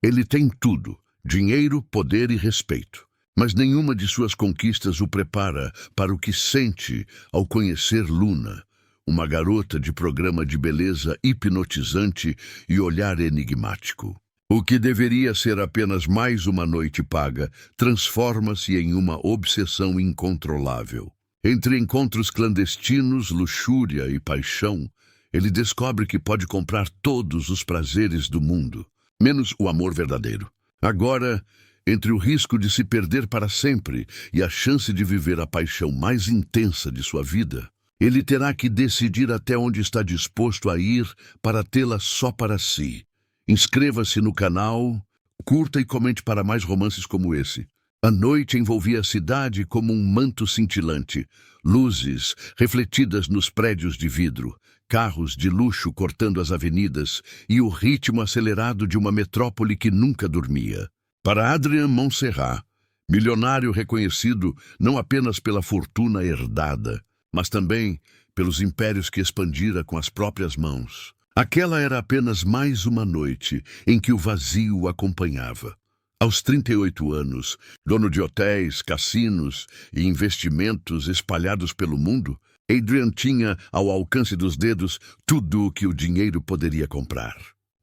Ele tem tudo: dinheiro, poder e respeito. Mas nenhuma de suas conquistas o prepara para o que sente ao conhecer Luna, uma garota de programa de beleza hipnotizante e olhar enigmático. O que deveria ser apenas mais uma noite paga transforma-se em uma obsessão incontrolável. Entre encontros clandestinos, luxúria e paixão, ele descobre que pode comprar todos os prazeres do mundo, menos o amor verdadeiro. Agora, entre o risco de se perder para sempre e a chance de viver a paixão mais intensa de sua vida, ele terá que decidir até onde está disposto a ir para tê-la só para si. Inscreva-se no canal, curta e comente para mais romances como esse. A noite envolvia a cidade como um manto cintilante, luzes refletidas nos prédios de vidro, carros de luxo cortando as avenidas e o ritmo acelerado de uma metrópole que nunca dormia. Para Adrien Montserrat, milionário reconhecido não apenas pela fortuna herdada, mas também pelos impérios que expandira com as próprias mãos, aquela era apenas mais uma noite em que o vazio o acompanhava. Aos 38 anos, dono de hotéis, cassinos e investimentos espalhados pelo mundo, Adrien tinha ao alcance dos dedos tudo o que o dinheiro poderia comprar.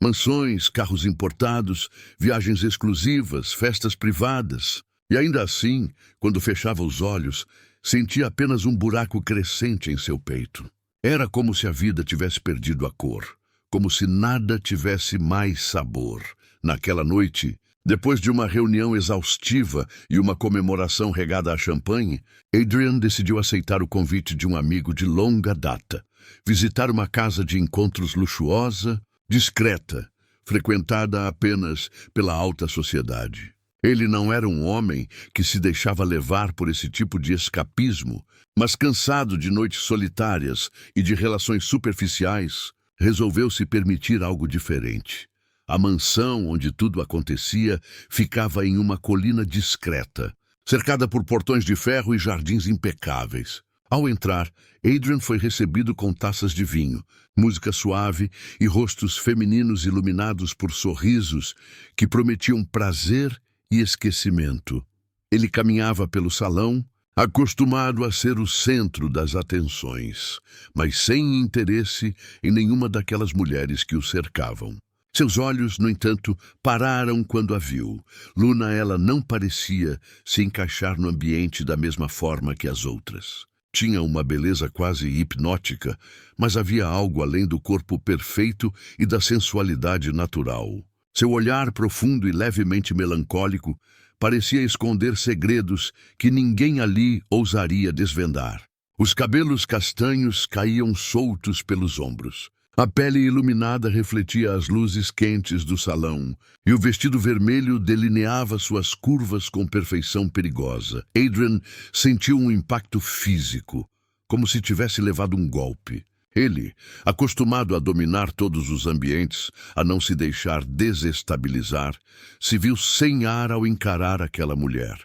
Mansões, carros importados, viagens exclusivas, festas privadas. E ainda assim, quando fechava os olhos, sentia apenas um buraco crescente em seu peito. Era como se a vida tivesse perdido a cor, como se nada tivesse mais sabor. Naquela noite, depois de uma reunião exaustiva e uma comemoração regada a champanhe, Adrien decidiu aceitar o convite de um amigo de longa data, visitar uma casa de encontros luxuosa, discreta, frequentada apenas pela alta sociedade. Ele não era um homem que se deixava levar por esse tipo de escapismo, mas cansado de noites solitárias e de relações superficiais, resolveu se permitir algo diferente. A mansão onde tudo acontecia ficava em uma colina discreta, cercada por portões de ferro e jardins impecáveis. Ao entrar, Adrien foi recebido com taças de vinho, música suave e rostos femininos iluminados por sorrisos que prometiam prazer e esquecimento. Ele caminhava pelo salão, acostumado a ser o centro das atenções, mas sem interesse em nenhuma daquelas mulheres que o cercavam. Seus olhos, no entanto, pararam quando a viu. Luna, ela não parecia se encaixar no ambiente da mesma forma que as outras. Tinha uma beleza quase hipnótica, mas havia algo além do corpo perfeito e da sensualidade natural. Seu olhar profundo e levemente melancólico parecia esconder segredos que ninguém ali ousaria desvendar. Os cabelos castanhos caíam soltos pelos ombros. A pele iluminada refletia as luzes quentes do salão, e o vestido vermelho delineava suas curvas com perfeição perigosa. Adrien sentiu um impacto físico, como se tivesse levado um golpe. Ele, acostumado a dominar todos os ambientes, a não se deixar desestabilizar, se viu sem ar ao encarar aquela mulher.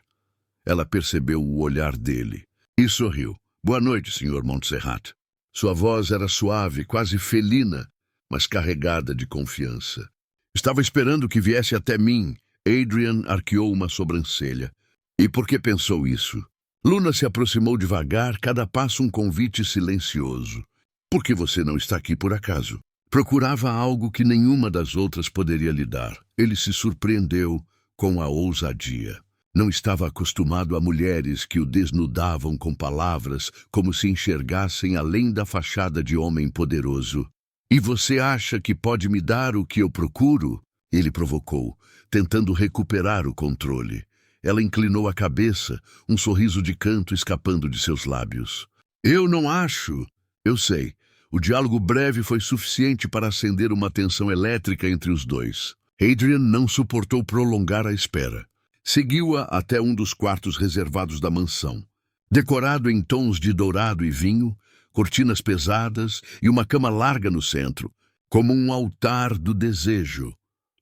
Ela percebeu o olhar dele e sorriu. "Boa noite, Sr. Montserrat." Sua voz era suave, quase felina, mas carregada de confiança. "Estava esperando que viesse até mim." Adrien arqueou uma sobrancelha. "E por que pensou isso?" Luna se aproximou devagar, cada passo um convite silencioso. "Por que você não está aqui por acaso?" Procurava algo que nenhuma das outras poderia lhe dar. Ele se surpreendeu com a ousadia. Não estava acostumado a mulheres que o desnudavam com palavras como se enxergassem além da fachada de homem poderoso. "E você acha que pode me dar o que eu procuro?" Ele provocou, tentando recuperar o controle. Ela inclinou a cabeça, um sorriso de canto escapando de seus lábios. "Eu não acho." "Eu sei." O diálogo breve foi suficiente para acender uma tensão elétrica entre os dois. Adrien não suportou prolongar a espera. Seguiu-a até um dos quartos reservados da mansão. Decorado em tons de dourado e vinho, cortinas pesadas e uma cama larga no centro, como um altar do desejo.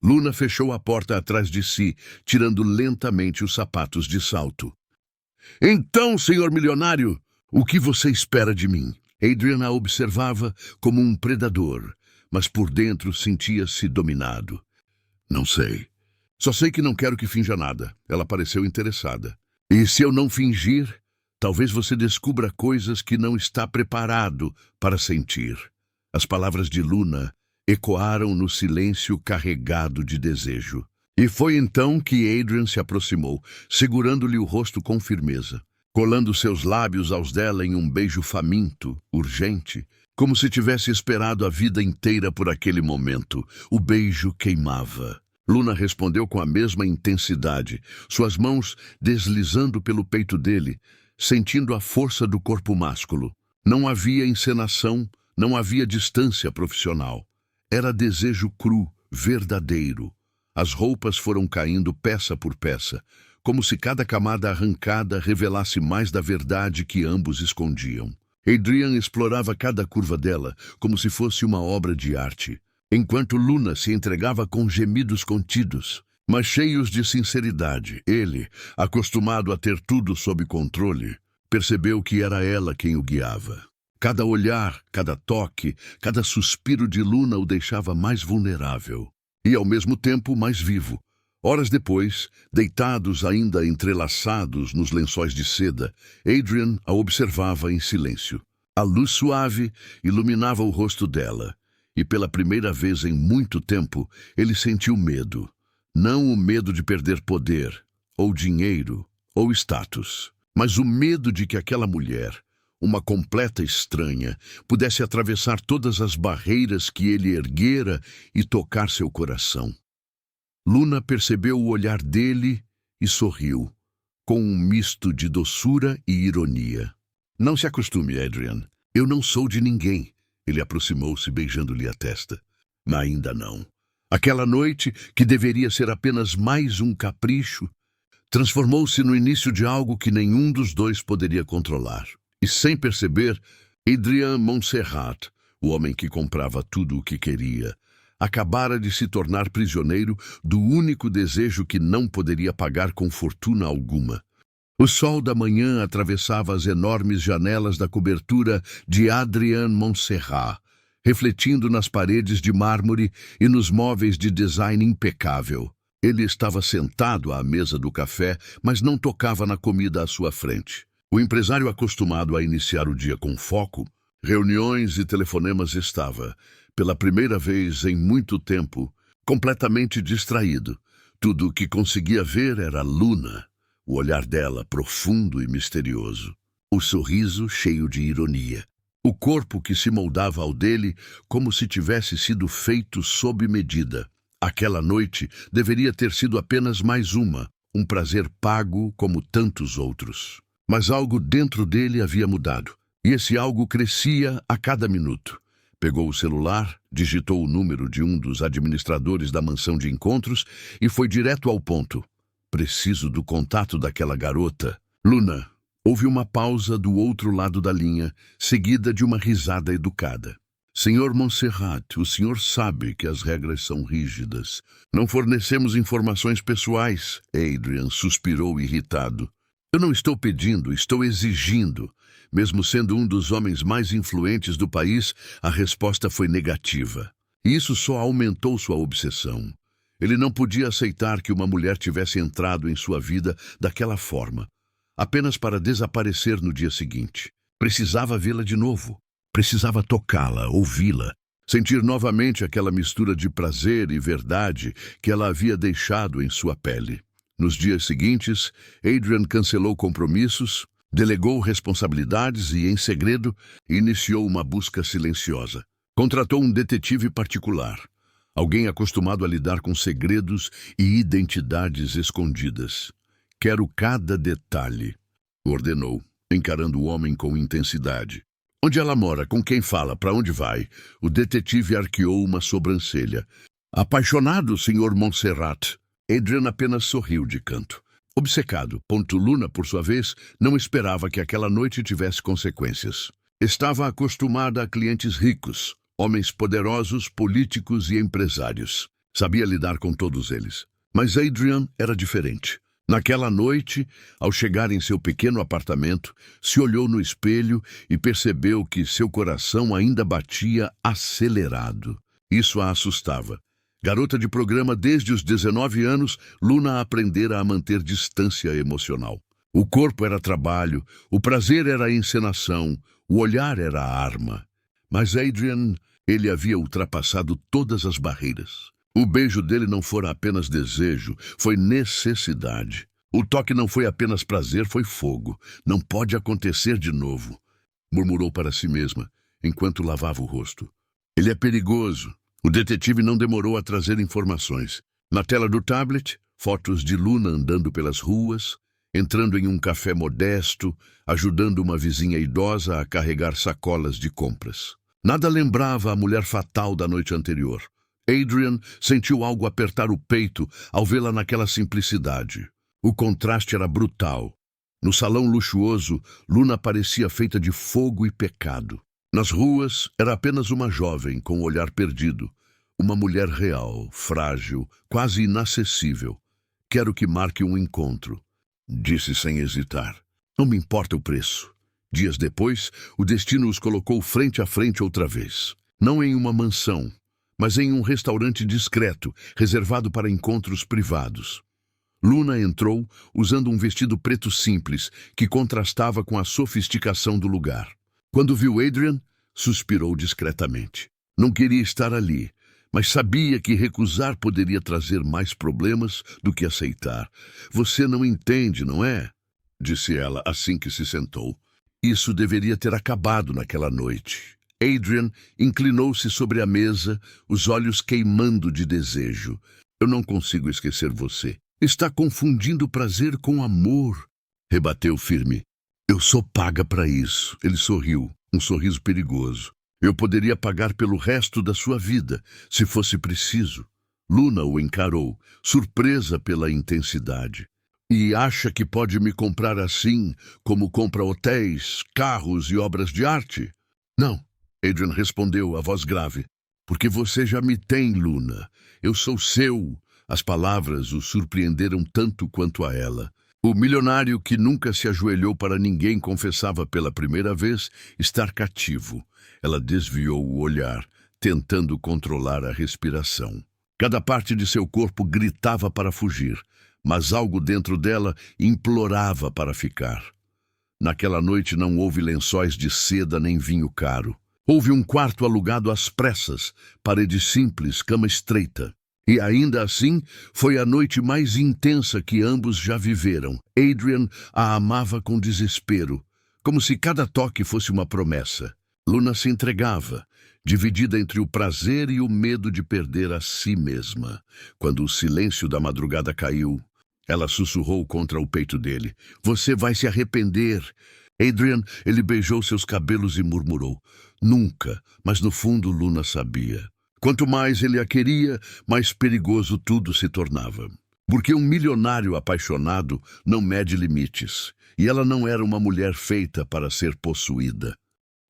Luna fechou a porta atrás de si, tirando lentamente os sapatos de salto. "Então, senhor milionário, o que você espera de mim?" Adrien a observava como um predador, mas por dentro sentia-se dominado. "Não sei." Só sei que não quero que finja nada. Ela pareceu interessada. E se eu não fingir, talvez você descubra coisas que não está preparado para sentir. As palavras de Luna ecoaram no silêncio carregado de desejo. E foi então que Adrian se aproximou, segurando-lhe o rosto com firmeza, colando seus lábios aos dela em um beijo faminto, urgente, como se tivesse esperado a vida inteira por aquele momento. O beijo queimava. Luna respondeu com a mesma intensidade, suas mãos deslizando pelo peito dele, sentindo a força do corpo másculo. Não havia encenação, não havia distância profissional. Era desejo cru, verdadeiro. As roupas foram caindo peça por peça, como se cada camada arrancada revelasse mais da verdade que ambos escondiam. Adrian explorava cada curva dela, como se fosse uma obra de arte, enquanto Luna se entregava com gemidos contidos, mas cheios de sinceridade. Ele, acostumado a ter tudo sob controle, percebeu que era ela quem o guiava. Cada olhar, cada toque, cada suspiro de Luna o deixava mais vulnerável e, ao mesmo tempo, mais vivo. Horas depois, deitados ainda entrelaçados nos lençóis de seda, Adrian a observava em silêncio. A luz suave iluminava o rosto dela, e pela primeira vez em muito tempo, ele sentiu medo. Não o medo de perder poder, ou dinheiro, ou status, mas o medo de que aquela mulher, uma completa estranha, pudesse atravessar todas as barreiras que ele erguera e tocar seu coração. Luna percebeu o olhar dele e sorriu, com um misto de doçura e ironia. Não se acostume, Adrian. Eu não sou de ninguém. Ele aproximou-se, beijando-lhe a testa. Mas ainda não. Aquela noite, que deveria ser apenas mais um capricho, transformou-se no início de algo que nenhum dos dois poderia controlar. E sem perceber, Adrian Montserrat, o homem que comprava tudo o que queria, acabara de se tornar prisioneiro do único desejo que não poderia pagar com fortuna alguma. O sol da manhã atravessava as enormes janelas da cobertura de Adrian Montserrat, refletindo nas paredes de mármore e nos móveis de design impecável. Ele estava sentado à mesa do café, mas não tocava na comida à sua frente. O empresário, acostumado a iniciar o dia com foco, reuniões e telefonemas, estava, pela primeira vez em muito tempo, completamente distraído. Tudo o que conseguia ver era Luna, o olhar dela profundo e misterioso, o sorriso cheio de ironia, o corpo que se moldava ao dele como se tivesse sido feito sob medida. Aquela noite deveria ter sido apenas mais um prazer pago como tantos outros. Mas algo dentro dele havia mudado, e esse algo crescia a cada minuto. Pegou o celular, digitou o número de um dos administradores da mansão de encontros e foi direto ao ponto. Preciso do contato daquela garota. Luna. Houve uma pausa do outro lado da linha, seguida de uma risada educada. Senhor Montserrat, o senhor sabe que as regras são rígidas. Não fornecemos informações pessoais. Adrian suspirou irritado. Eu não estou pedindo, estou exigindo. Mesmo sendo um dos homens mais influentes do país, a resposta foi negativa. E isso só aumentou sua obsessão. Ele não podia aceitar que uma mulher tivesse entrado em sua vida daquela forma, apenas para desaparecer no dia seguinte. Precisava vê-la de novo. Precisava tocá-la, ouvi-la, sentir novamente aquela mistura de prazer e verdade que ela havia deixado em sua pele. Nos dias seguintes, Adrian cancelou compromissos, delegou responsabilidades e, em segredo, iniciou uma busca silenciosa. Contratou um detetive particular, alguém acostumado a lidar com segredos e identidades escondidas. Quero cada detalhe, ordenou, encarando o homem com intensidade. Onde ela mora? Com quem fala? Para onde vai? O detetive arqueou uma sobrancelha. Apaixonado, Sr. Montserrat. Adrian apenas sorriu de canto. Obcecado. Luna, por sua vez, não esperava que aquela noite tivesse consequências. Estava acostumada a clientes ricos, homens poderosos, políticos e empresários. Sabia lidar com todos eles. Mas Adrian era diferente. Naquela noite, ao chegar em seu pequeno apartamento, se olhou no espelho e percebeu que seu coração ainda batia acelerado. Isso a assustava. Garota de programa desde os 19 anos, Luna aprendera a manter distância emocional. O corpo era trabalho, o prazer era a encenação, o olhar era a arma. Mas Adrian, ele havia ultrapassado todas as barreiras. O beijo dele não fora apenas desejo, foi necessidade. O toque não foi apenas prazer, foi fogo. Não pode acontecer de novo, murmurou para si mesma, enquanto lavava o rosto. Ele é perigoso. O detetive não demorou a trazer informações. Na tela do tablet, fotos de Luna andando pelas ruas, entrando em um café modesto, ajudando uma vizinha idosa a carregar sacolas de compras. Nada lembrava a mulher fatal da noite anterior. Adrian sentiu algo apertar o peito ao vê-la naquela simplicidade. O contraste era brutal. No salão luxuoso, Luna parecia feita de fogo e pecado. Nas ruas, era apenas uma jovem com o olhar perdido. Uma mulher real, frágil, quase inacessível. Quero que marque um encontro, disse sem hesitar. Não me importa o preço. Dias depois, o destino os colocou frente a frente outra vez. Não em uma mansão, mas em um restaurante discreto, reservado para encontros privados. Luna entrou usando um vestido preto simples, que contrastava com a sofisticação do lugar. Quando viu Adrian, suspirou discretamente. Não queria estar ali, mas sabia que recusar poderia trazer mais problemas do que aceitar. Você não entende, não é? Disse ela assim que se sentou. Isso deveria ter acabado naquela noite. Adrian inclinou-se sobre a mesa, os olhos queimando de desejo. Eu não consigo esquecer você. Está confundindo prazer com amor, rebateu firme. Eu sou paga para isso. Ele sorriu, um sorriso perigoso. Eu poderia pagar pelo resto da sua vida, se fosse preciso. Luna o encarou, surpresa pela intensidade. E acha que pode me comprar assim, como compra hotéis, carros e obras de arte? Não, Adrian respondeu, a voz grave. Porque você já me tem, Luna. Eu sou seu. As palavras o surpreenderam tanto quanto a ela. O milionário que nunca se ajoelhou para ninguém confessava pela primeira vez estar cativo. Ela desviou o olhar, tentando controlar a respiração. Cada parte de seu corpo gritava para fugir, mas algo dentro dela implorava para ficar. Naquela noite não houve lençóis de seda nem vinho caro. Houve um quarto alugado às pressas, parede simples, cama estreita. E ainda assim, foi a noite mais intensa que ambos já viveram. Adrian a amava com desespero, como se cada toque fosse uma promessa. Luna se entregava, dividida entre o prazer e o medo de perder a si mesma. Quando o silêncio da madrugada caiu, ela sussurrou contra o peito dele. Você vai se arrepender. Adrian, ele beijou seus cabelos e murmurou. Nunca, mas no fundo Luna sabia. Quanto mais ele a queria, mais perigoso tudo se tornava. Porque um milionário apaixonado não mede limites, e ela não era uma mulher feita para ser possuída.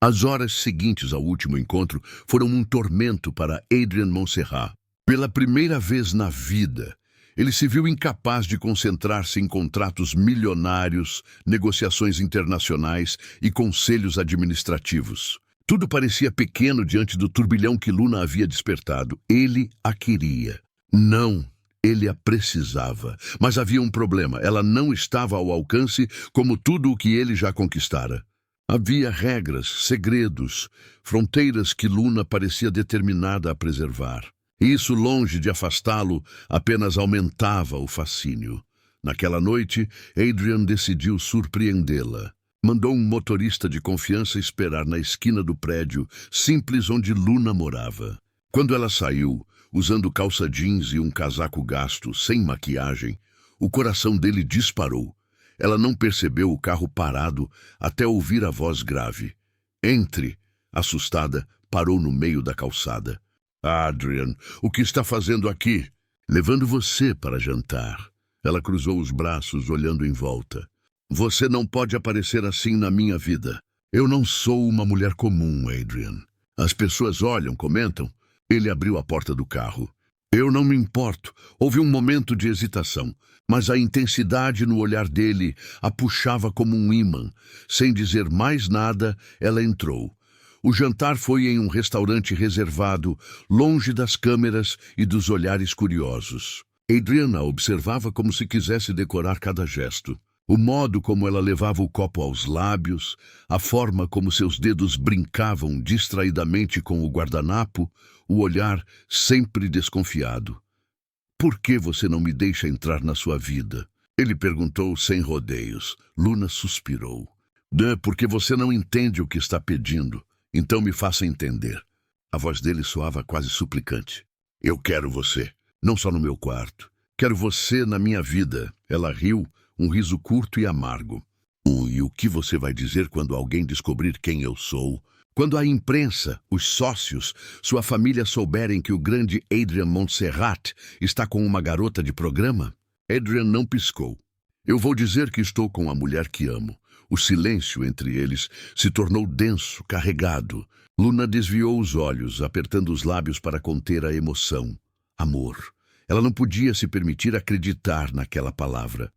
As horas seguintes ao último encontro foram um tormento para Adrian Montserrat. Pela primeira vez na vida, ele se viu incapaz de concentrar-se em contratos milionários, negociações internacionais e conselhos administrativos. Tudo parecia pequeno diante do turbilhão que Luna havia despertado. Ele a queria. Não, ele a precisava. Mas havia um problema. Ela não estava ao alcance como tudo o que ele já conquistara. Havia regras, segredos, fronteiras que Luna parecia determinada a preservar. E isso, longe de afastá-lo, apenas aumentava o fascínio. Naquela noite, Adrian decidiu surpreendê-la. Mandou um motorista de confiança esperar na esquina do prédio, simples onde Luna morava. Quando ela saiu, usando calça jeans e um casaco gasto, sem maquiagem, o coração dele disparou. Ela não percebeu o carro parado até ouvir a voz grave. Entre, assustada, parou no meio da calçada. Adrian, o que está fazendo aqui? Levando você para jantar. Ela cruzou os braços, olhando em volta. Você não pode aparecer assim na minha vida. Eu não sou uma mulher comum, Adrian. As pessoas olham, comentam. Ele abriu a porta do carro. Eu não me importo. Houve um momento de hesitação, mas a intensidade no olhar dele a puxava como um ímã. Sem dizer mais nada, ela entrou. O jantar foi em um restaurante reservado, longe das câmeras e dos olhares curiosos. Adrian a observava como se quisesse decorar cada gesto. O modo como ela levava o copo aos lábios, a forma como seus dedos brincavam distraidamente com o guardanapo, o olhar sempre desconfiado. "Por que você não me deixa entrar na sua vida?" Ele perguntou sem rodeios. Luna suspirou. Porque você não entende o que está pedindo. Então me faça entender." A voz dele soava quase suplicante. "Eu quero você, não só no meu quarto. Quero você na minha vida." Ela riu, um riso curto e amargo. E o que você vai dizer quando alguém descobrir quem eu sou? Quando a imprensa, os sócios, sua família souberem que o grande Adrian Montserrat está com uma garota de programa?" Adrian não piscou. "Eu vou dizer que estou com a mulher que amo." O silêncio entre eles se tornou denso, carregado. Luna desviou os olhos, apertando os lábios para conter a emoção. Amor. Ela não podia se permitir acreditar naquela palavra.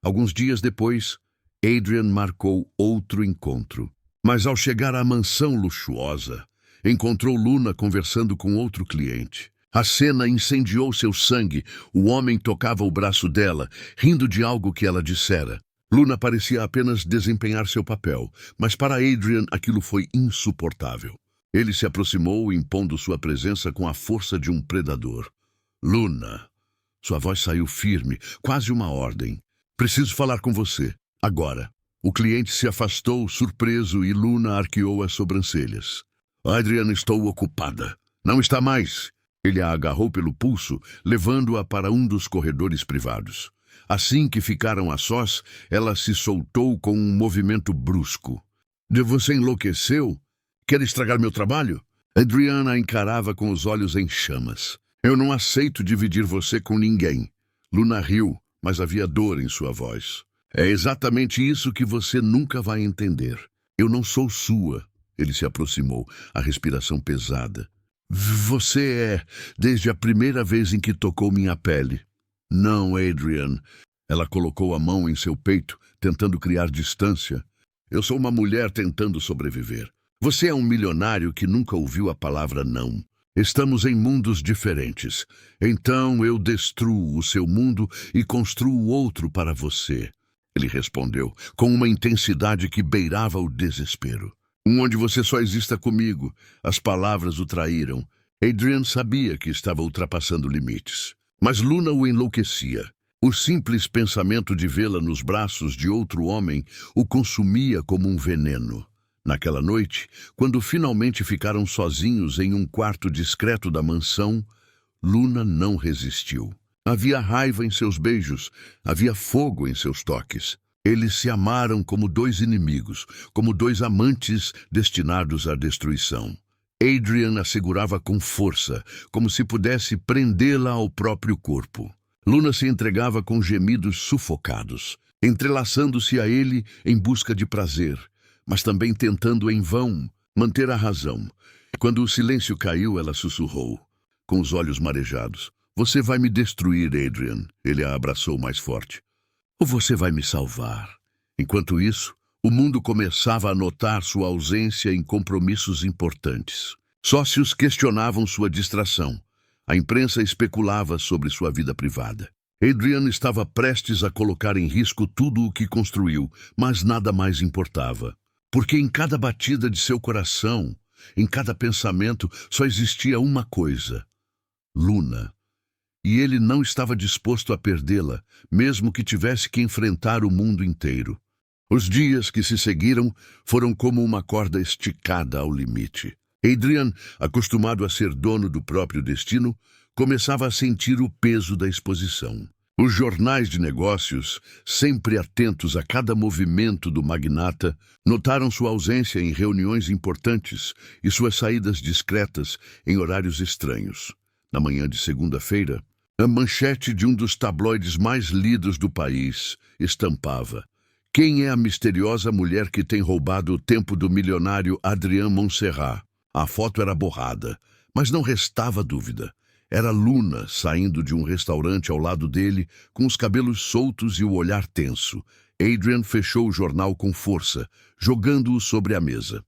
Alguns dias depois, Adrian marcou outro encontro. Mas ao chegar à mansão luxuosa, encontrou Luna conversando com outro cliente. A cena incendiou seu sangue. O homem tocava o braço dela, rindo de algo que ela dissera. Luna parecia apenas desempenhar seu papel, mas para Adrian aquilo foi insuportável. Ele se aproximou, impondo sua presença com a força de um predador. "Luna." Sua voz saiu firme, quase uma ordem. "Preciso falar com você. Agora." O cliente se afastou, surpreso, e Luna arqueou as sobrancelhas. "Adrian, estou ocupada." "Não está mais." Ele a agarrou pelo pulso, levando-a para um dos corredores privados. Assim que ficaram a sós, ela se soltou com um movimento brusco. Você enlouqueceu? Quer estragar meu trabalho?" Adriana a encarava com os olhos em chamas. "Eu não aceito dividir você com ninguém." Luna riu, mas havia dor em sua voz. "É exatamente isso que você nunca vai entender. Eu não sou sua." Ele se aproximou, a respiração pesada. "Você é, desde a primeira vez em que tocou minha pele." "Não, Adrian." Ela colocou a mão em seu peito, tentando criar distância. "Eu sou uma mulher tentando sobreviver. Você é um milionário que nunca ouviu a palavra não. Estamos em mundos diferentes. Então eu destruo o seu mundo e construo outro para você." Ele respondeu, com uma intensidade que beirava o desespero. "Onde você só exista comigo." As palavras o traíram. Adrian sabia que estava ultrapassando limites. Mas Luna o enlouquecia. O simples pensamento de vê-la nos braços de outro homem o consumia como um veneno. Naquela noite, quando finalmente ficaram sozinhos em um quarto discreto da mansão, Luna não resistiu. Havia raiva em seus beijos, havia fogo em seus toques. Eles se amaram como dois inimigos, como dois amantes destinados à destruição. Adrian a segurava com força, como se pudesse prendê-la ao próprio corpo. Luna se entregava com gemidos sufocados, entrelaçando-se a ele em busca de prazer, mas também tentando em vão manter a razão. Quando o silêncio caiu, ela sussurrou, com os olhos marejados. "Você vai me destruir, Adrian." Ele a abraçou mais forte. "Ou você vai me salvar?" Enquanto isso, o mundo começava a notar sua ausência em compromissos importantes. Sócios questionavam sua distração. A imprensa especulava sobre sua vida privada. Adrian estava prestes a colocar em risco tudo o que construiu, mas nada mais importava. Porque em cada batida de seu coração, em cada pensamento, só existia uma coisa: Luna. E ele não estava disposto a perdê-la, mesmo que tivesse que enfrentar o mundo inteiro. Os dias que se seguiram foram como uma corda esticada ao limite. Adrian, acostumado a ser dono do próprio destino, começava a sentir o peso da exposição. Os jornais de negócios, sempre atentos a cada movimento do magnata, notaram sua ausência em reuniões importantes e suas saídas discretas em horários estranhos. Na manhã de segunda-feira, a manchete de um dos tabloides mais lidos do país estampava: "Quem é a misteriosa mulher que tem roubado o tempo do milionário Adrian Montserrat?" A foto era borrada, mas não restava dúvida. Era Luna saindo de um restaurante ao lado dele, com os cabelos soltos e o olhar tenso. Adrian fechou o jornal com força, jogando-o sobre a mesa.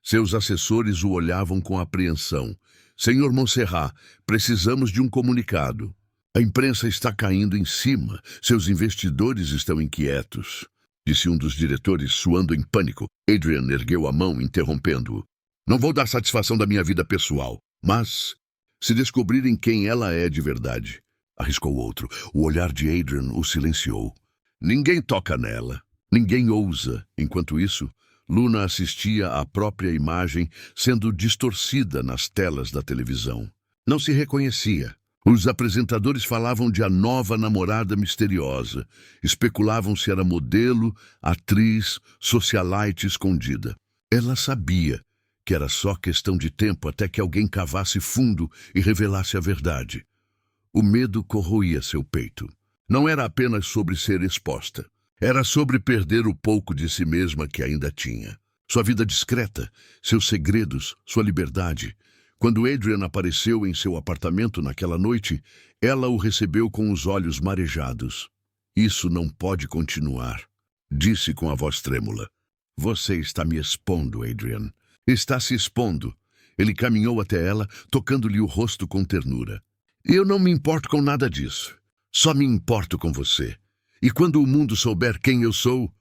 Seus assessores o olhavam com apreensão. Senhor Montserrat, precisamos de um comunicado. A imprensa está caindo em cima. Seus investidores estão inquietos, disse um dos diretores, suando em pânico. Adrian ergueu a mão, interrompendo-o. Não vou dar satisfação da minha vida pessoal, mas se descobrirem quem ela é de verdade, arriscou outro. O olhar de Adrian o silenciou. Ninguém toca nela. Ninguém ousa. Enquanto isso, Luna assistia à própria imagem sendo distorcida nas telas da televisão. Não se reconhecia. Os apresentadores falavam de a nova namorada misteriosa. Especulavam se era modelo, atriz, socialite escondida. Ela sabia que era só questão de tempo até que alguém cavasse fundo e revelasse a verdade. O medo corroía seu peito. Não era apenas sobre ser exposta. Era sobre perder o pouco de si mesma que ainda tinha. Sua vida discreta, seus segredos, sua liberdade. Quando Adrian apareceu em seu apartamento naquela noite, ela o recebeu com os olhos marejados. Isso não pode continuar, disse com a voz trêmula. Você está me expondo, Adrian. Está se expondo. Ele caminhou até ela, tocando-lhe o rosto com ternura. Eu não me importo com nada disso. Só me importo com você. E quando o mundo souber quem eu sou...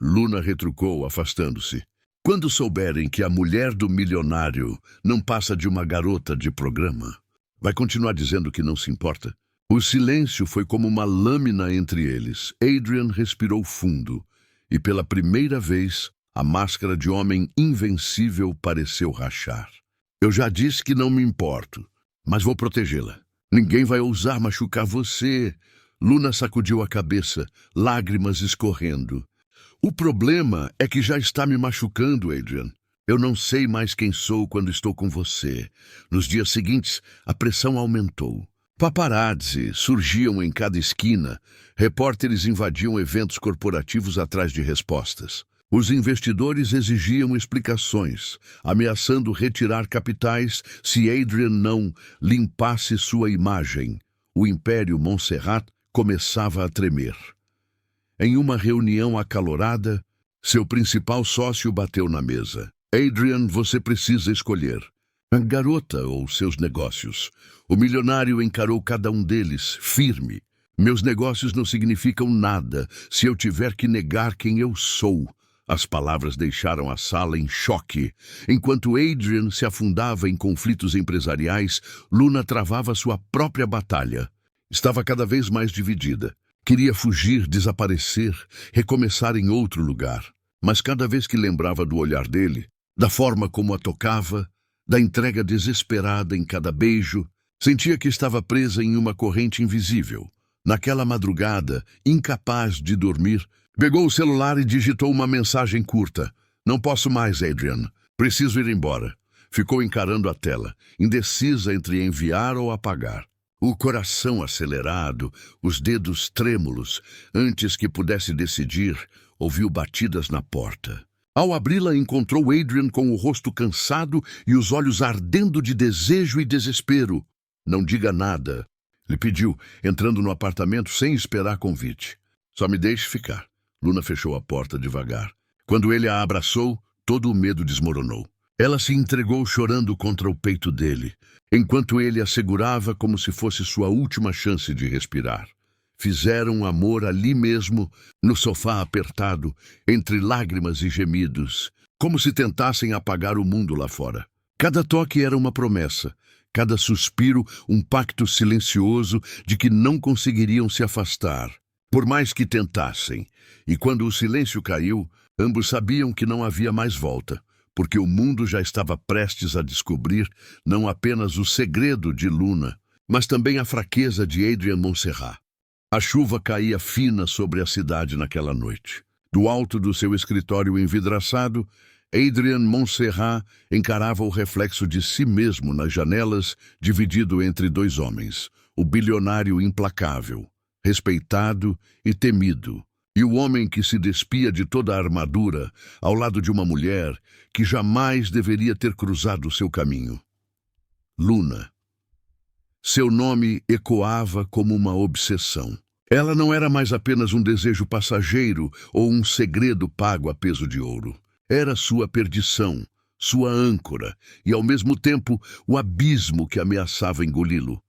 Luna retrucou, afastando-se. Quando souberem que a mulher do milionário não passa de uma garota de programa, vai continuar dizendo que não se importa? O silêncio foi como uma lâmina entre eles. Adrian respirou fundo e, pela primeira vez, a máscara de homem invencível pareceu rachar. Eu já disse que não me importo, mas vou protegê-la. Ninguém vai ousar machucar você. Luna sacudiu a cabeça, lágrimas escorrendo. O problema é que já está me machucando, Adrian. Eu não sei mais quem sou quando estou com você. Nos dias seguintes, a pressão aumentou. Paparazzi surgiam em cada esquina. Repórteres invadiam eventos corporativos atrás de respostas. Os investidores exigiam explicações, ameaçando retirar capitais se Adrian não limpasse sua imagem. O Império Montserrat começava a tremer. Em uma reunião acalorada, seu principal sócio bateu na mesa. Adrian, você precisa escolher. A garota ou seus negócios? O milionário encarou cada um deles, firme. Meus negócios não significam nada se eu tiver que negar quem eu sou. As palavras deixaram a sala em choque. Enquanto Adrian se afundava em conflitos empresariais, Luna travava sua própria batalha. Estava cada vez mais dividida. Queria fugir, desaparecer, recomeçar em outro lugar. Mas cada vez que lembrava do olhar dele, da forma como a tocava, da entrega desesperada em cada beijo, sentia que estava presa em uma corrente invisível. Naquela madrugada, incapaz de dormir, pegou o celular e digitou uma mensagem curta. Não posso mais, Adrian. Preciso ir embora. Ficou encarando a tela, indecisa entre enviar ou apagar. O coração acelerado, os dedos trêmulos. Antes que pudesse decidir, ouviu batidas na porta. Ao abri-la, encontrou Adrian com o rosto cansado e os olhos ardendo de desejo e desespero. Não diga nada, lhe pediu, entrando no apartamento sem esperar convite. Só me deixe ficar. Luna fechou a porta devagar. Quando ele a abraçou, todo o medo desmoronou. Ela se entregou chorando contra o peito dele, enquanto ele a segurava como se fosse sua última chance de respirar. Fizeram amor ali mesmo, no sofá apertado, entre lágrimas e gemidos, como se tentassem apagar o mundo lá fora. Cada toque era uma promessa, cada suspiro um pacto silencioso de que não conseguiriam se afastar, por mais que tentassem. E quando o silêncio caiu, ambos sabiam que não havia mais volta, porque o mundo já estava prestes a descobrir não apenas o segredo de Luna, mas também a fraqueza de Adrian Montserrat. A chuva caía fina sobre a cidade naquela noite. Do alto do seu escritório envidraçado, Adrian Montserrat encarava o reflexo de si mesmo nas janelas, dividido entre dois homens, o bilionário implacável, respeitado e temido, e o homem que se despia de toda a armadura ao lado de uma mulher que jamais deveria ter cruzado seu caminho. Luna. Seu nome ecoava como uma obsessão. Ela não era mais apenas um desejo passageiro ou um segredo pago a peso de ouro. Era sua perdição, sua âncora, e ao mesmo tempo o abismo que ameaçava engoli-lo.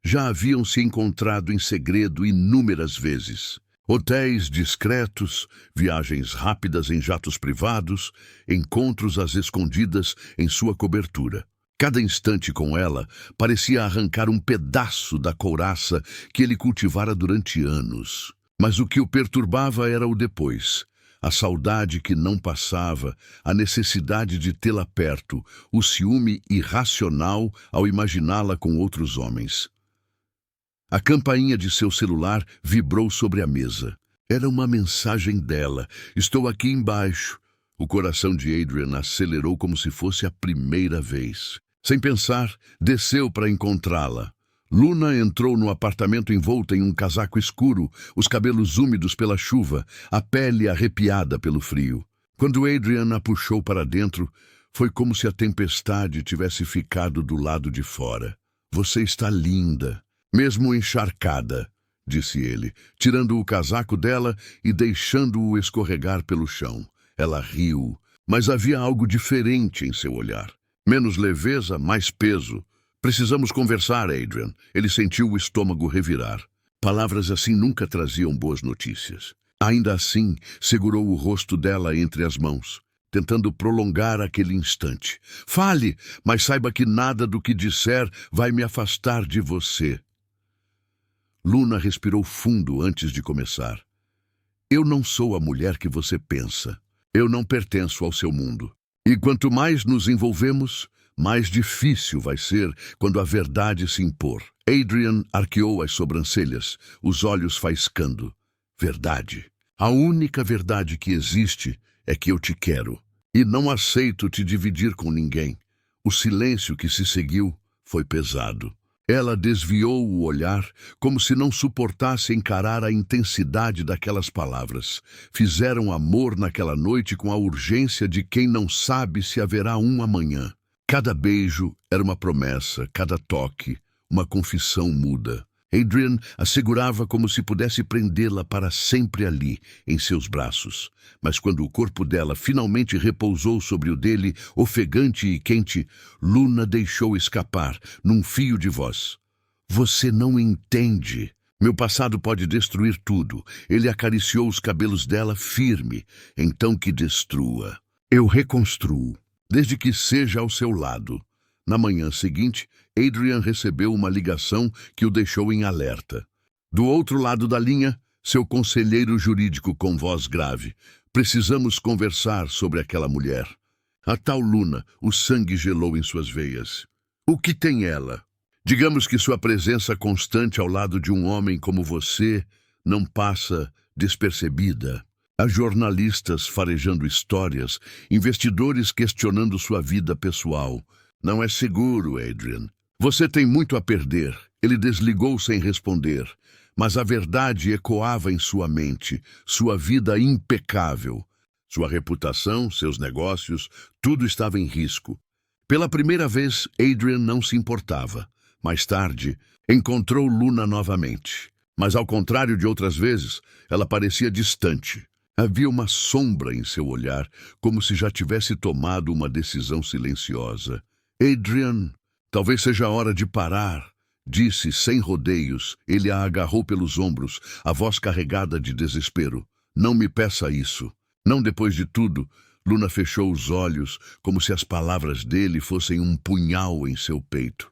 Já haviam se encontrado em segredo inúmeras vezes. Hotéis discretos, viagens rápidas em jatos privados, encontros às escondidas em sua cobertura. Cada instante com ela parecia arrancar um pedaço da couraça que ele cultivara durante anos. Mas o que o perturbava era o depois. A saudade que não passava, a necessidade de tê-la perto, o ciúme irracional ao imaginá-la com outros homens. A campainha de seu celular vibrou sobre a mesa. Era uma mensagem dela. Estou aqui embaixo. O coração de Adrian acelerou como se fosse a primeira vez. Sem pensar, desceu para encontrá-la. Luna entrou no apartamento envolta em um casaco escuro, os cabelos úmidos pela chuva, a pele arrepiada pelo frio. Quando Adrian a puxou para dentro, foi como se a tempestade tivesse ficado do lado de fora. Você está linda. Mesmo encharcada, disse ele, tirando o casaco dela e deixando-o escorregar pelo chão. Ela riu, mas havia algo diferente em seu olhar. Menos leveza, mais peso. Precisamos conversar, Adrian. Ele sentiu o estômago revirar. Palavras assim nunca traziam boas notícias. Ainda assim, segurou o rosto dela entre as mãos, tentando prolongar aquele instante. Fale, mas saiba que nada do que disser vai me afastar de você. Luna respirou fundo antes de começar. Eu não sou a mulher que você pensa. Eu não pertenço ao seu mundo. E quanto mais nos envolvemos, mais difícil vai ser quando a verdade se impor. Adrian arqueou as sobrancelhas, os olhos faiscando. Verdade. A única verdade que existe é que eu te quero. E não aceito te dividir com ninguém. O silêncio que se seguiu foi pesado. Ela desviou o olhar, como se não suportasse encarar a intensidade daquelas palavras. Fizeram amor naquela noite com a urgência de quem não sabe se haverá um amanhã. Cada beijo era uma promessa, cada toque, uma confissão muda. Adrian a segurava como se pudesse prendê-la para sempre ali, em seus braços. Mas quando o corpo dela finalmente repousou sobre o dele, ofegante e quente, Luna deixou escapar, num fio de voz. Você não entende. Meu passado pode destruir tudo. Ele acariciou os cabelos dela firme. Então que destrua. Eu reconstruo, desde que seja ao seu lado. Na manhã seguinte, Adrian recebeu uma ligação que o deixou em alerta. Do outro lado da linha, seu conselheiro jurídico com voz grave. Precisamos conversar sobre aquela mulher. A tal Luna, o sangue gelou em suas veias. O que tem ela? Digamos que sua presença constante ao lado de um homem como você não passa despercebida. Há jornalistas farejando histórias, investidores questionando sua vida pessoal. Não é seguro, Adrian. Você tem muito a perder. Ele desligou sem responder. Mas a verdade ecoava em sua mente, sua vida impecável. Sua reputação, seus negócios, tudo estava em risco. Pela primeira vez, Adrian não se importava. Mais tarde, encontrou Luna novamente. Mas ao contrário de outras vezes, ela parecia distante. Havia uma sombra em seu olhar, como se já tivesse tomado uma decisão silenciosa. Adrian, talvez seja a hora de parar, disse sem rodeios. Ele a agarrou pelos ombros, a voz carregada de desespero. Não me peça isso. Não depois de tudo. Luna fechou os olhos, como se as palavras dele fossem um punhal em seu peito.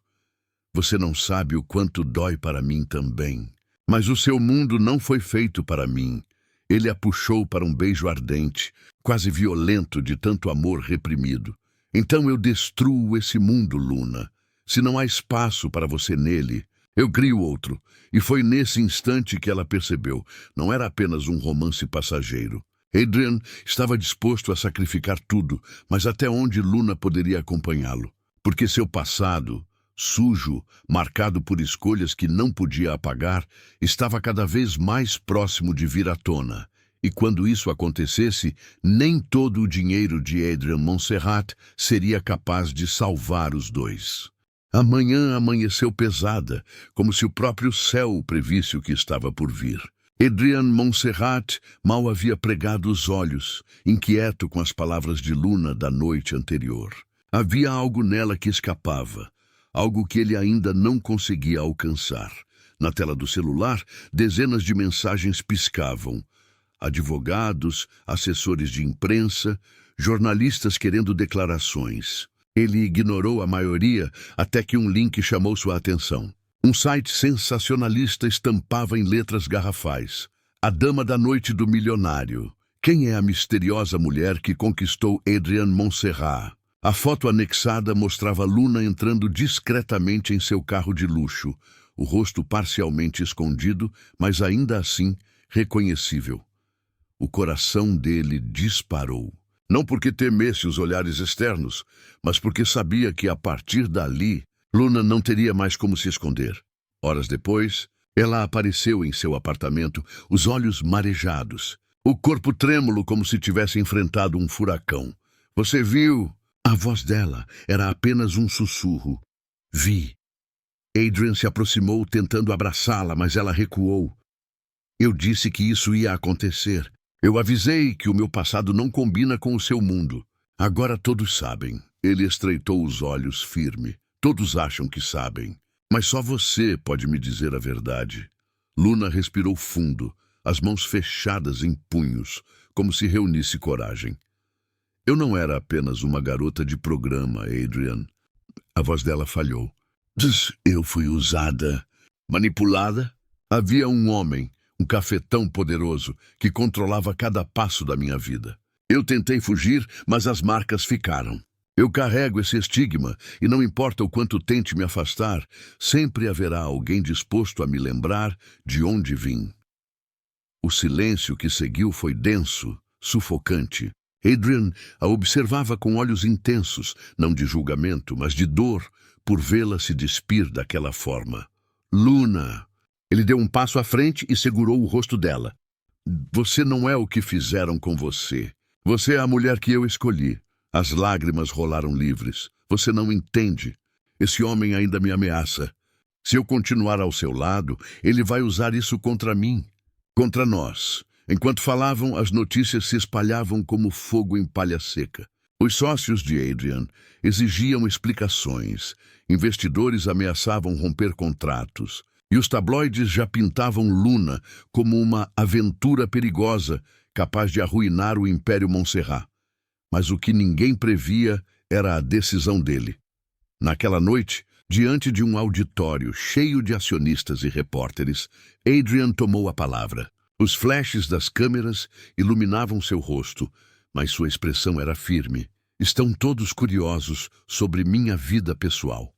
Você não sabe o quanto dói para mim também. Mas o seu mundo não foi feito para mim. Ele a puxou para um beijo ardente, quase violento de tanto amor reprimido. Então eu destruo esse mundo, Luna. Se não há espaço para você nele, eu crio outro. E foi nesse instante que ela percebeu. Não era apenas um romance passageiro. Adrian estava disposto a sacrificar tudo, mas até onde Luna poderia acompanhá-lo? Porque seu passado, sujo, marcado por escolhas que não podia apagar, estava cada vez mais próximo de vir à tona. E quando isso acontecesse, nem todo o dinheiro de Adrian Montserrat seria capaz de salvar os dois. A manhã amanheceu pesada, como se o próprio céu previsse o que estava por vir. Adrian Montserrat mal havia pregado os olhos, inquieto com as palavras de Luna da noite anterior. Havia algo nela que escapava, algo que ele ainda não conseguia alcançar. Na tela do celular, dezenas de mensagens piscavam. Advogados, assessores de imprensa, jornalistas querendo declarações. Ele ignorou a maioria até que um link chamou sua atenção. Um site sensacionalista estampava em letras garrafais: A Dama da Noite do Milionário. Quem é a misteriosa mulher que conquistou Adrian Montserrat? A foto anexada mostrava Luna entrando discretamente em seu carro de luxo, o rosto parcialmente escondido, mas ainda assim reconhecível. O coração dele disparou. Não porque temesse os olhares externos, mas porque sabia que, a partir dali, Luna não teria mais como se esconder. Horas depois, ela apareceu em seu apartamento, os olhos marejados, o corpo trêmulo como se tivesse enfrentado um furacão. Você viu? A voz dela era apenas um sussurro. Vi. Adrian se aproximou tentando abraçá-la, mas ela recuou. Eu disse que isso ia acontecer. Eu avisei que o meu passado não combina com o seu mundo. Agora todos sabem. Ele estreitou os olhos firme. Todos acham que sabem. Mas só você pode me dizer a verdade. Luna respirou fundo, as mãos fechadas em punhos, como se reunisse coragem. Eu não era apenas uma garota de programa, Adrian. A voz dela falhou. Eu fui usada, manipulada. Havia um homem, um cafetão poderoso, que controlava cada passo da minha vida. Eu tentei fugir, mas as marcas ficaram. Eu carrego esse estigma, e não importa o quanto tente me afastar, sempre haverá alguém disposto a me lembrar de onde vim. O silêncio que seguiu foi denso, sufocante. Adrian a observava com olhos intensos, não de julgamento, mas de dor, por vê-la se despir daquela forma. Luna! Ele deu um passo à frente e segurou o rosto dela. Você não é o que fizeram com você. Você é a mulher que eu escolhi. As lágrimas rolaram livres. Você não entende. Esse homem ainda me ameaça. Se eu continuar ao seu lado, ele vai usar isso contra mim, contra nós. Enquanto falavam, as notícias se espalhavam como fogo em palha seca. Os sócios de Adrian exigiam explicações. Investidores ameaçavam romper contratos. E os tabloides já pintavam Luna como uma aventura perigosa, capaz de arruinar o Império Montserrat. Mas o que ninguém previa era a decisão dele. Naquela noite, diante de um auditório cheio de acionistas e repórteres, Adrian tomou a palavra. Os flashes das câmeras iluminavam seu rosto, mas sua expressão era firme. Estão todos curiosos sobre minha vida pessoal.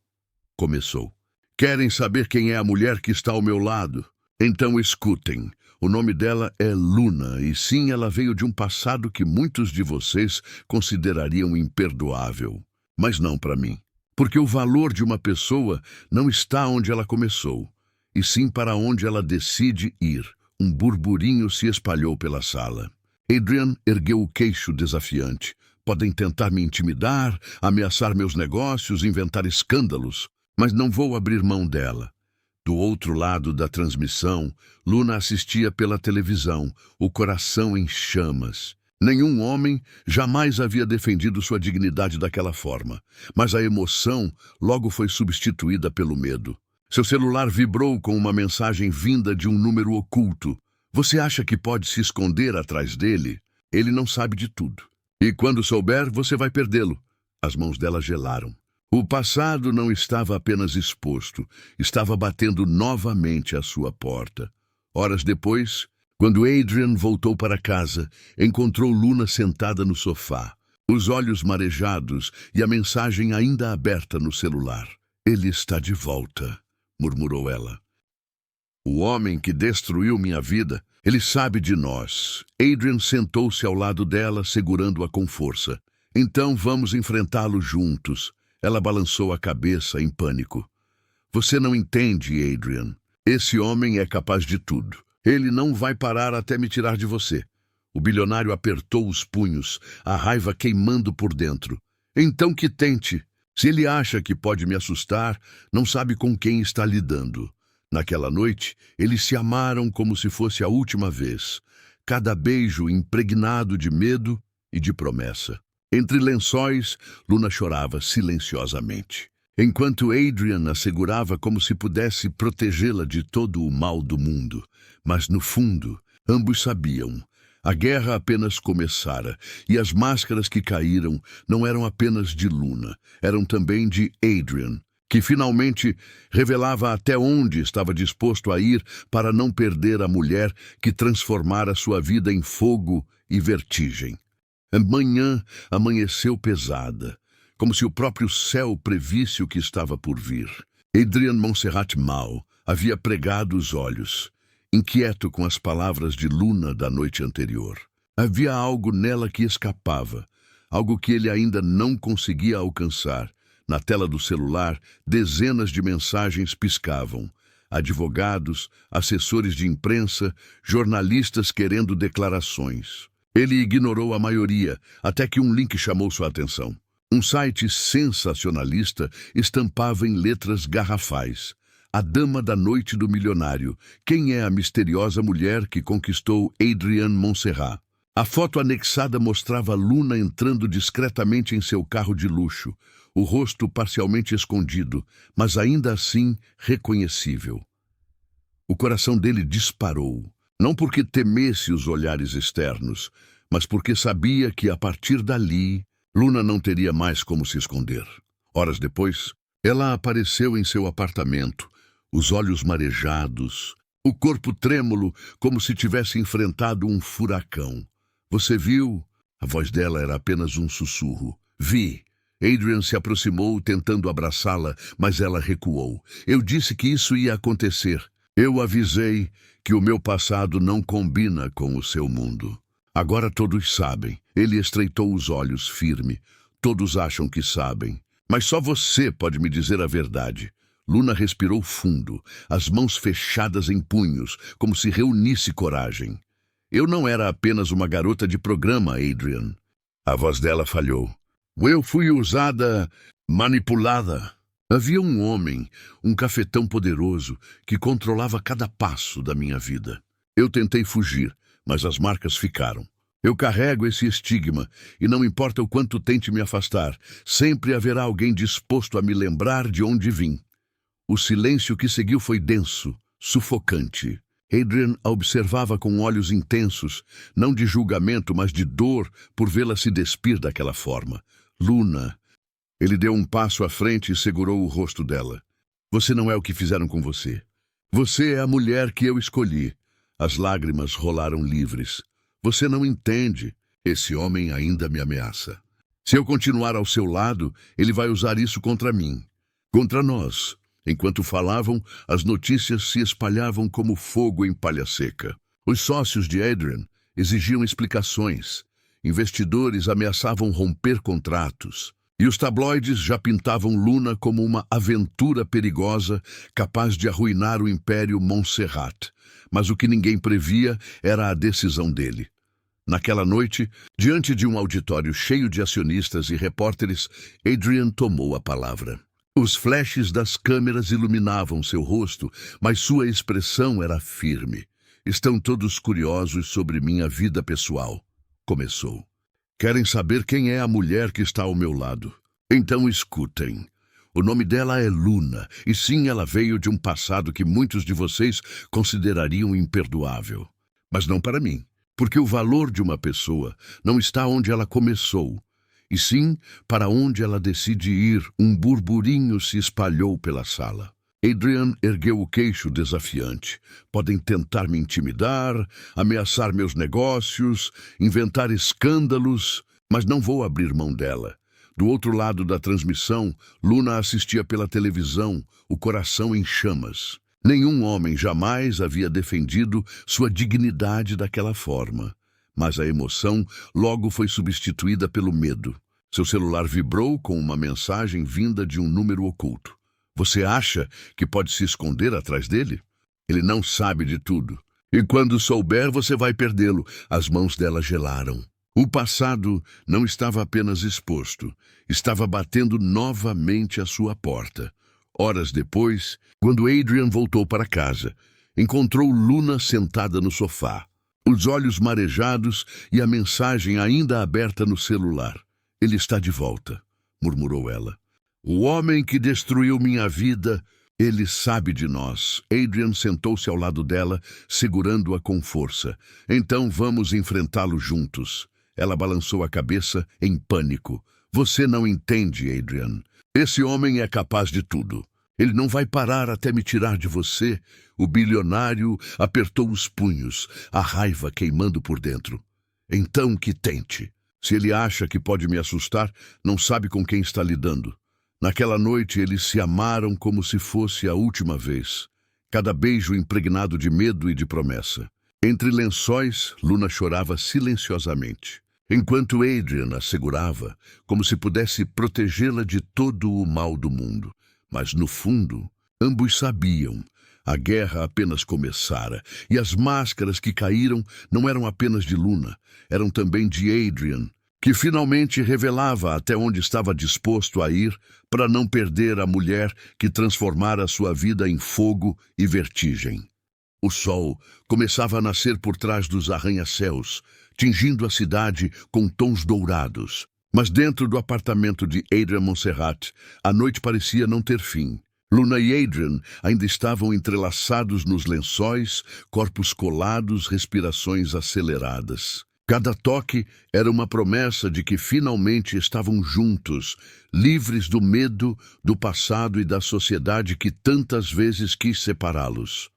Começou. Querem saber quem é a mulher que está ao meu lado? Então escutem. O nome dela é Luna, e sim, ela veio de um passado que muitos de vocês considerariam imperdoável. Mas não para mim. Porque o valor de uma pessoa não está onde ela começou, e sim para onde ela decide ir. Um burburinho se espalhou pela sala. Adrian ergueu o queixo desafiante. Podem tentar me intimidar, ameaçar meus negócios, inventar escândalos, mas não vou abrir mão dela. Do outro lado da transmissão, Luna assistia pela televisão, o coração em chamas. Nenhum homem jamais havia defendido sua dignidade daquela forma, mas a emoção logo foi substituída pelo medo. Seu celular vibrou com uma mensagem vinda de um número oculto. Você acha que pode se esconder atrás dele? Ele não sabe de tudo. E quando souber, você vai perdê-lo. As mãos dela gelaram. O passado não estava apenas exposto, estava batendo novamente à sua porta. Horas depois, quando Adrian voltou para casa, encontrou Luna sentada no sofá, os olhos marejados e a mensagem ainda aberta no celular. Ele está de volta, murmurou ela. O homem que destruiu minha vida, ele sabe de nós. Adrian sentou-se ao lado dela, segurando-a com força. Então vamos enfrentá-lo juntos. Ela balançou a cabeça em pânico. Você não entende, Adrian. Esse homem é capaz de tudo. Ele não vai parar até me tirar de você. O bilionário apertou os punhos, a raiva queimando por dentro. Então que tente. Se ele acha que pode me assustar, não sabe com quem está lidando. Naquela noite, eles se amaram como se fosse a última vez, cada beijo impregnado de medo e de promessa. Entre lençóis, Luna chorava silenciosamente, enquanto Adrian a segurava como se pudesse protegê-la de todo o mal do mundo. Mas, no fundo, ambos sabiam. A guerra apenas começara, e as máscaras que caíram não eram apenas de Luna, eram também de Adrian, que finalmente revelava até onde estava disposto a ir para não perder a mulher que transformara sua vida em fogo e vertigem. A manhã amanheceu pesada, como se o próprio céu previsse o que estava por vir. Adrian Montserrat Mal havia pregado os olhos, inquieto com as palavras de Luna da noite anterior. Havia algo nela que escapava, algo que ele ainda não conseguia alcançar. Na tela do celular, dezenas de mensagens piscavam. Advogados, assessores de imprensa, jornalistas querendo declarações. Ele ignorou a maioria, até que um link chamou sua atenção. Um site sensacionalista estampava em letras garrafais: A Dama da Noite do Milionário. Quem é a misteriosa mulher que conquistou Adrian Montserrat? A foto anexada mostrava Luna entrando discretamente em seu carro de luxo, o rosto parcialmente escondido, mas ainda assim reconhecível. O coração dele disparou, não porque temesse os olhares externos, mas porque sabia que, a partir dali, Luna não teria mais como se esconder. Horas depois, ela apareceu em seu apartamento, os olhos marejados, o corpo trêmulo, como se tivesse enfrentado um furacão. Você viu? A voz dela era apenas um sussurro. Vi. Adrian se aproximou, tentando abraçá-la, mas ela recuou. Eu disse que isso ia acontecer. Eu avisei que o meu passado não combina com o seu mundo. Agora todos sabem. Ele estreitou os olhos firme. Todos acham que sabem. Mas só você pode me dizer a verdade. Luna respirou fundo, as mãos fechadas em punhos, como se reunisse coragem. Eu não era apenas uma garota de programa, Adrian. A voz dela falhou. Eu fui usada, manipulada. Havia um homem, um cafetão poderoso, que controlava cada passo da minha vida. Eu tentei fugir, mas as marcas ficaram. Eu carrego esse estigma, e não importa o quanto tente me afastar, sempre haverá alguém disposto a me lembrar de onde vim. O silêncio que seguiu foi denso, sufocante. Adrian a observava com olhos intensos, não de julgamento, mas de dor por vê-la se despir daquela forma. Luna. Ele deu um passo à frente e segurou o rosto dela. Você não é o que fizeram com você. Você é a mulher que eu escolhi. As lágrimas rolaram livres. Você não entende. Esse homem ainda me ameaça. Se eu continuar ao seu lado, ele vai usar isso contra mim. Contra nós. Enquanto falavam, as notícias se espalhavam como fogo em palha seca. Os sócios de Adrian exigiam explicações. Investidores ameaçavam romper contratos. E os tabloides já pintavam Luna como uma aventura perigosa capaz de arruinar o Império Montserrat. Mas o que ninguém previa era a decisão dele. Naquela noite, diante de um auditório cheio de acionistas e repórteres, Adrian tomou a palavra. Os flashes das câmeras iluminavam seu rosto, mas sua expressão era firme. Estão todos curiosos sobre minha vida pessoal. Começou. Querem saber quem é a mulher que está ao meu lado. Então escutem. O nome dela é Luna, e sim, ela veio de um passado que muitos de vocês considerariam imperdoável. Mas não para mim, porque o valor de uma pessoa não está onde ela começou, e sim para onde ela decide ir. Um burburinho se espalhou pela sala. Adrian ergueu o queixo desafiante. Podem tentar me intimidar, ameaçar meus negócios, inventar escândalos, mas não vou abrir mão dela. Do outro lado da transmissão, Luna assistia pela televisão, o coração em chamas. Nenhum homem jamais havia defendido sua dignidade daquela forma. Mas a emoção logo foi substituída pelo medo. Seu celular vibrou com uma mensagem vinda de um número oculto. Você acha que pode se esconder atrás dele? Ele não sabe de tudo. E quando souber, você vai perdê-lo. As mãos dela gelaram. O passado não estava apenas exposto. Estava batendo novamente à sua porta. Horas depois, quando Adrian voltou para casa, encontrou Luna sentada no sofá, os olhos marejados e a mensagem ainda aberta no celular. "Ele está de volta", murmurou ela. "O homem que destruiu minha vida, ele sabe de nós." Adrian sentou-se ao lado dela, segurando-a com força. "Então vamos enfrentá-lo juntos." Ela balançou a cabeça em pânico. "Você não entende, Adrian. Esse homem é capaz de tudo. Ele não vai parar até me tirar de você." O bilionário apertou os punhos, a raiva queimando por dentro. "Então que tente. Se ele acha que pode me assustar, não sabe com quem está lidando." Naquela noite eles se amaram como se fosse a última vez. Cada beijo impregnado de medo e de promessa. Entre lençóis, Luna chorava silenciosamente, enquanto Adrian a segurava, como se pudesse protegê-la de todo o mal do mundo. Mas, no fundo, ambos sabiam. A guerra apenas começara, e as máscaras que caíram não eram apenas de Luna, eram também de Adrian, que finalmente revelava até onde estava disposto a ir para não perder a mulher que transformara sua vida em fogo e vertigem. O sol começava a nascer por trás dos arranha-céus, tingindo a cidade com tons dourados. Mas dentro do apartamento de Adrian Montserrat, a noite parecia não ter fim. Luna e Adrian ainda estavam entrelaçados nos lençóis, corpos colados, respirações aceleradas. Cada toque era uma promessa de que finalmente estavam juntos, livres do medo, do passado e da sociedade que tantas vezes quis separá-los.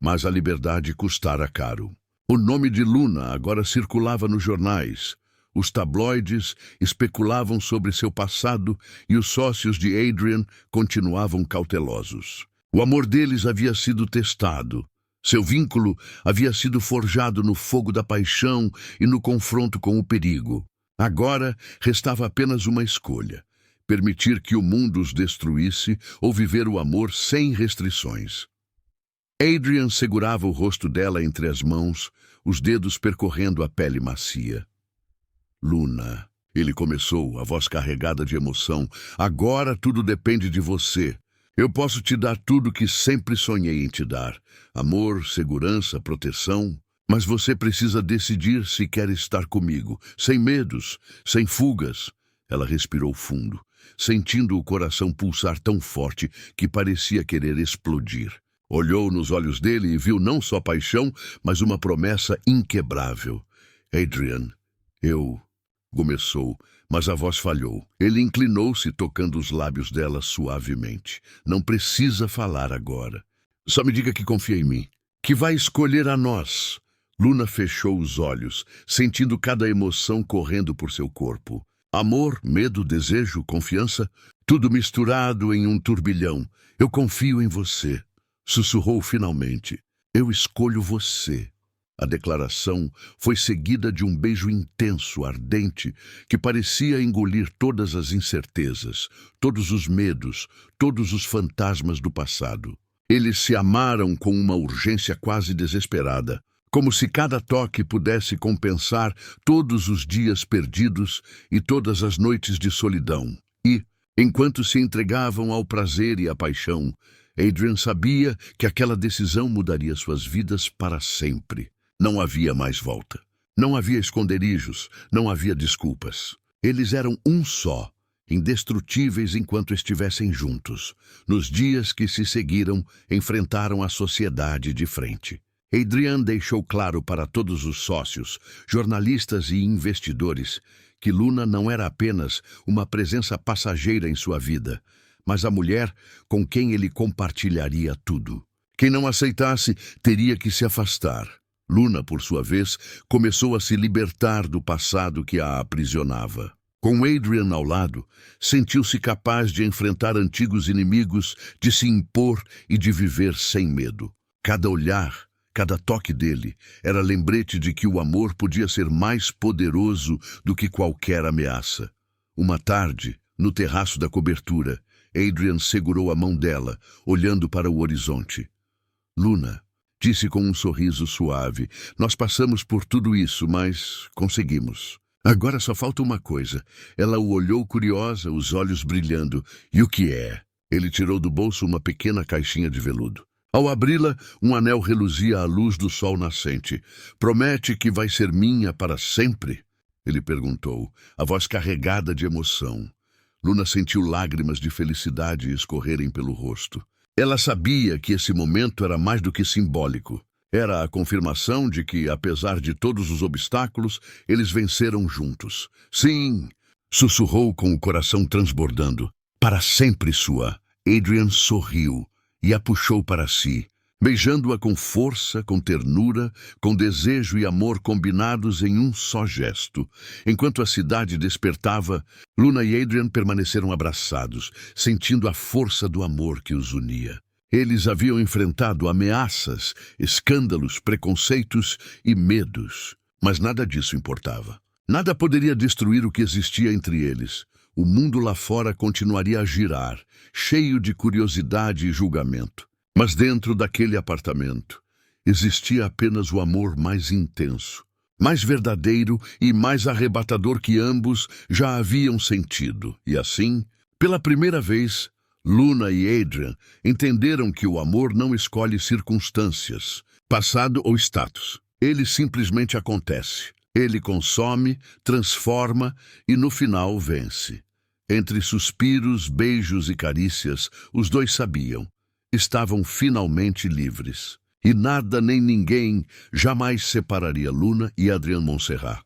Mas a liberdade custara caro. O nome de Luna agora circulava nos jornais. Os tabloides especulavam sobre seu passado e os sócios de Adrian continuavam cautelosos. O amor deles havia sido testado. Seu vínculo havia sido forjado no fogo da paixão e no confronto com o perigo. Agora restava apenas uma escolha: permitir que o mundo os destruísse ou viver o amor sem restrições. Adrian segurava o rosto dela entre as mãos, os dedos percorrendo a pele macia. "Luna", ele começou, a voz carregada de emoção, "agora tudo depende de você. Eu posso te dar tudo que sempre sonhei em te dar. Amor, segurança, proteção. Mas você precisa decidir se quer estar comigo, sem medos, sem fugas." Ela respirou fundo, sentindo o coração pulsar tão forte que parecia querer explodir. Olhou nos olhos dele e viu não só paixão, mas uma promessa inquebrável. "Adrian, eu..." começou, mas a voz falhou. Ele inclinou-se, tocando os lábios dela suavemente. "Não precisa falar agora. Só me diga que confia em mim, que vai escolher a nós." Luna fechou os olhos, sentindo cada emoção correndo por seu corpo. Amor, medo, desejo, confiança, tudo misturado em um turbilhão. "Eu confio em você", sussurrou finalmente. "Eu escolho você." A declaração foi seguida de um beijo intenso, ardente, que parecia engolir todas as incertezas, todos os medos, todos os fantasmas do passado. Eles se amaram com uma urgência quase desesperada, como se cada toque pudesse compensar todos os dias perdidos e todas as noites de solidão. E, enquanto se entregavam ao prazer e à paixão, Adrian sabia que aquela decisão mudaria suas vidas para sempre. Não havia mais volta. Não havia esconderijos, não havia desculpas. Eles eram um só, indestrutíveis enquanto estivessem juntos. Nos dias que se seguiram, enfrentaram a sociedade de frente. Adrian deixou claro para todos os sócios, jornalistas e investidores que Luna não era apenas uma presença passageira em sua vida, mas a mulher com quem ele compartilharia tudo. Quem não aceitasse teria que se afastar. Luna, por sua vez, começou a se libertar do passado que a aprisionava. Com Adrian ao lado, sentiu-se capaz de enfrentar antigos inimigos, de se impor e de viver sem medo. Cada olhar, cada toque dele, era lembrete de que o amor podia ser mais poderoso do que qualquer ameaça. Uma tarde, no terraço da cobertura, Adrian segurou a mão dela, olhando para o horizonte. "Luna", disse com um sorriso suave, "nós passamos por tudo isso, mas conseguimos. Agora só falta uma coisa." Ela o olhou curiosa, os olhos brilhando. "E o que é?" Ele tirou do bolso uma pequena caixinha de veludo. Ao abri-la, um anel reluzia à luz do sol nascente. "Promete que vai ser minha para sempre?" Ele perguntou, a voz carregada de emoção. Luna sentiu lágrimas de felicidade escorrerem pelo rosto. Ela sabia que esse momento era mais do que simbólico. Era a confirmação de que, apesar de todos os obstáculos, eles venceram juntos. "Sim", sussurrou com o coração transbordando. "Para sempre sua." Adrian sorriu e a puxou para si, beijando-a com força, com ternura, com desejo e amor combinados em um só gesto. Enquanto a cidade despertava, Luna e Adrian permaneceram abraçados, sentindo a força do amor que os unia. Eles haviam enfrentado ameaças, escândalos, preconceitos e medos, mas nada disso importava. Nada poderia destruir o que existia entre eles. O mundo lá fora continuaria a girar, cheio de curiosidade e julgamento. Mas dentro daquele apartamento, existia apenas o amor mais intenso, mais verdadeiro e mais arrebatador que ambos já haviam sentido. E assim, pela primeira vez, Luna e Adrian entenderam que o amor não escolhe circunstâncias, passado ou status. Ele simplesmente acontece. Ele consome, transforma e, no final, vence. Entre suspiros, beijos e carícias, os dois sabiam. Estavam finalmente livres. E nada nem ninguém jamais separaria Luna e Adrian Montserrat.